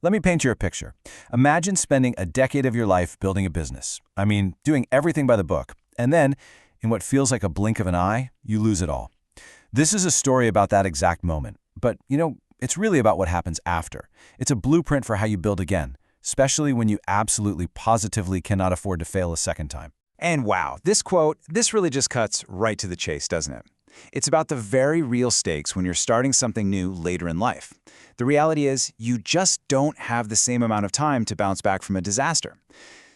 Let me paint you a picture. Imagine spending a decade of your life building a business. I mean, doing everything by the book. And then, in what feels like a blink of an eye, you lose it all. This is a story about that exact moment. But, it's really about what happens after. It's a blueprint for how you build again, especially when you absolutely positively cannot afford to fail a second time. And wow, this really just cuts right to the chase, doesn't it? It's about the very real stakes when you're starting something new later in life. The reality is, you just don't have the same amount of time to bounce back from a disaster.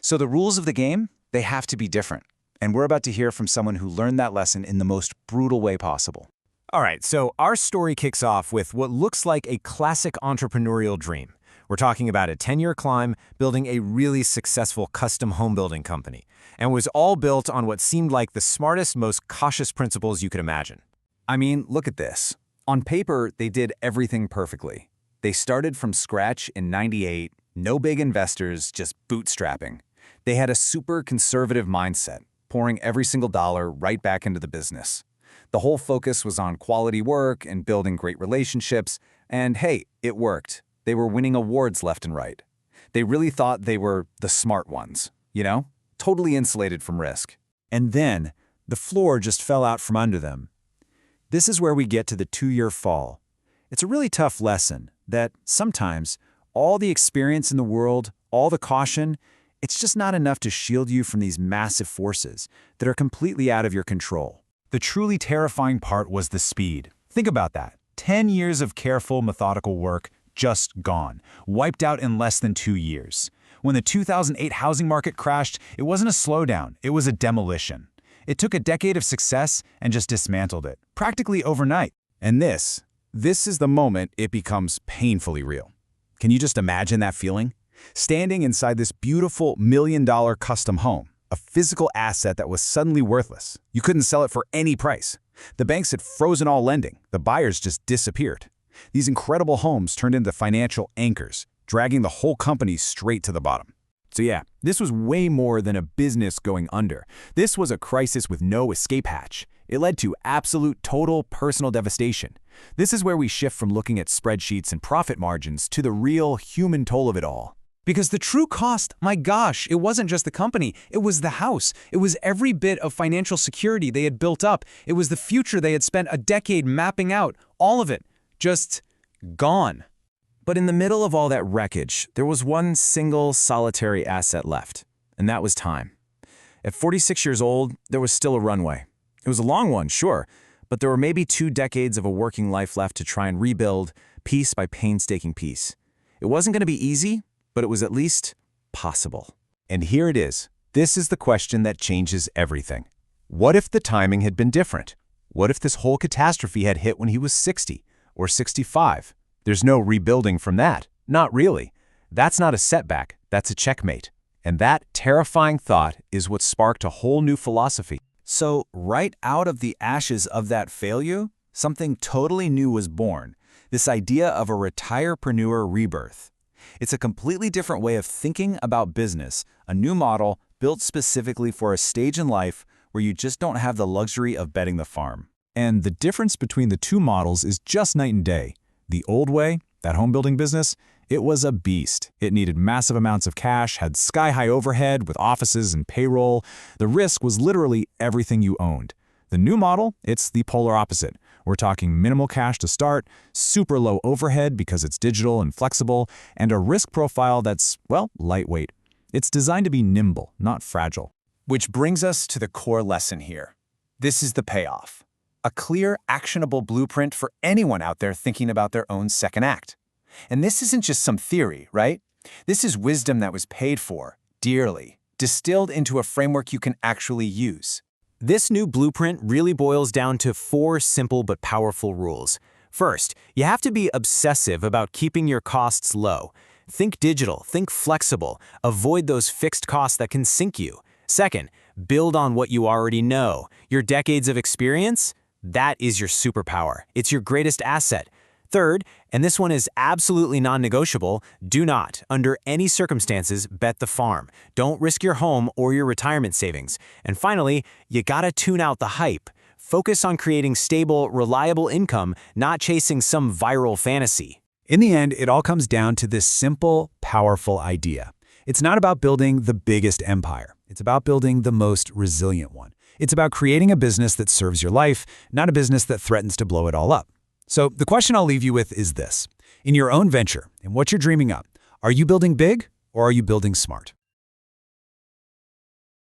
So the rules of the game, they have to be different. And we're about to hear from someone who learned that lesson in the most brutal way possible. All right, so our story kicks off with what looks like a classic entrepreneurial dream. We're talking about a 10-year climb, building a really successful custom home building company. And it was all built on what seemed like the smartest, most cautious principles you could imagine. I mean, look at this. On paper, they did everything perfectly. They started from scratch in '98, no big investors, just bootstrapping. They had a super conservative mindset, pouring every single dollar right back into the business. The whole focus was on quality work and building great relationships, and hey, it worked. They were winning awards left and right. They really thought they were the smart ones, totally insulated from risk. And then, the floor just fell out from under them. This is where we get to the 2-year fall. It's a really tough lesson that sometimes all the experience in the world, all the caution, it's just not enough to shield you from these massive forces that are completely out of your control. The truly terrifying part was the speed. Think about that. 10 years of careful, methodical work just gone, wiped out in less than 2 years. When the 2008 housing market crashed, it wasn't a slowdown, it was a demolition. It took a decade of success and just dismantled it, practically overnight. And this is the moment it becomes painfully real. Can you just imagine that feeling? Standing inside this beautiful million-dollar custom home, a physical asset that was suddenly worthless. You couldn't sell it for any price. The banks had frozen all lending. The buyers just disappeared. These incredible homes turned into financial anchors, dragging the whole company straight to the bottom. So yeah, this was way more than a business going under. This was a crisis with no escape hatch. It led to absolute total personal devastation. This is where we shift from looking at spreadsheets and profit margins to the real human toll of it all. Because the true cost, my gosh, it wasn't just the company, it was the house. It was every bit of financial security they had built up. It was the future they had spent a decade mapping out. All of it, just gone. But in the middle of all that wreckage, there was one single solitary asset left, and that was time. At 46 years old, there was still a runway. It was a long one, sure, but there were maybe 2 decades of a working life left to try and rebuild, piece by painstaking piece. It wasn't going to be easy, but it was at least possible. And here it is. This is the question that changes everything. What if the timing had been different? What if this whole catastrophe had hit when he was 60 or 65? There's no rebuilding from that. Not really. That's not a setback, that's a checkmate. And that terrifying thought is what sparked a whole new philosophy. So, right out of the ashes of that failure, something totally new was born. This idea of a retirepreneur rebirth. It's a completely different way of thinking about business, a new model built specifically for a stage in life where you just don't have the luxury of betting the farm. And the difference between the two models is just night and day. The old way, that home building business, it was a beast. It needed massive amounts of cash, had sky-high overhead with offices and payroll. The risk was literally everything you owned. The new model, it's the polar opposite. We're talking minimal cash to start, super low overhead because it's digital and flexible, and a risk profile that's, lightweight. It's designed to be nimble, not fragile. Which brings us to the core lesson here. This is the payoff. A clear, actionable blueprint for anyone out there thinking about their own second act. And this isn't just some theory, right? This is wisdom that was paid for, dearly, distilled into a framework you can actually use. This new blueprint really boils down to 4 simple but powerful rules. First, you have to be obsessive about keeping your costs low. Think digital, think flexible, avoid those fixed costs that can sink you. Second, build on what you already know. Your decades of experience? That is your superpower. It's your greatest asset. Third, and this one is absolutely non-negotiable, do not, under any circumstances, bet the farm. Don't risk your home or your retirement savings. And finally, you gotta tune out the hype. Focus on creating stable, reliable income, not chasing some viral fantasy. In the end, it all comes down to this simple, powerful idea. It's not about building the biggest empire. It's about building the most resilient one. It's about creating a business that serves your life, not a business that threatens to blow it all up. So the question I'll leave you with is this. In your own venture, in what you're dreaming up, are you building big or are you building smart?